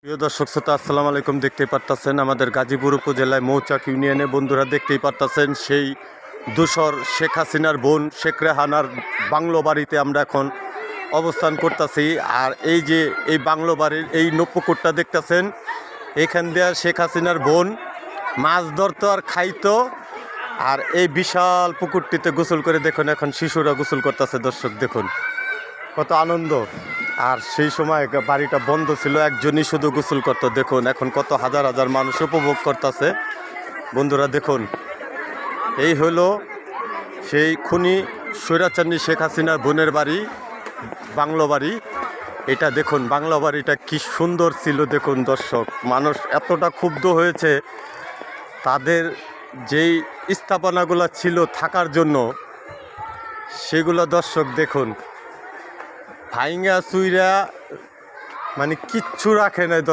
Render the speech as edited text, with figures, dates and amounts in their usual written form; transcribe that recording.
প্রিয় দর্শক শ্রোতা আসসালামু আলাইকুম। দেখতেই পারতেছেন আমাদের গাজীপুর উপজেলায় মৌচাক ইউনিয়নে বন্ধুরা দেখতেই পারতেছেন সেই দূষর শেখ হাসিনার বোন শেখ রেহানার বাংলো বাড়িতে আমরা এখন অবস্থান করতেছি। আর এই যে এই বাংলো বাড়ির এই নপুকুরটা দেখতেছেন, এখান দিয়ে শেখ হাসিনার বোন মাছ ধরতো আর খাইতো। আর এই বিশাল পুকুরটিতে গোসল করে দেখুন, এখন শিশুরা গোসল করতেছে। দর্শক দেখুন কত আনন্দ। আর সেই সময় বাড়িটা বন্ধ ছিল, একজনই শুধু গোসল করতো। দেখুন এখন কত হাজার হাজার মানুষ উপভোগ করতেছে। বন্ধুরা দেখুন, এই হলো সেই খুনি স্বৈরাচারী শেখ হাসিনার বোনের বাড়ি, বাংলো বাড়ি। এটা দেখুন বাংলো বাড়িটা কি সুন্দর ছিল। দেখুন দর্শক, মানুষ এতটা ক্ষুব্ধ হয়েছে, তাদের যেই স্থাপনাগুলো ছিল থাকার জন্য সেগুলো দর্শক দেখুন ভাইঙ্গা চুইরা মানে কিচ্ছু রাখে নাই।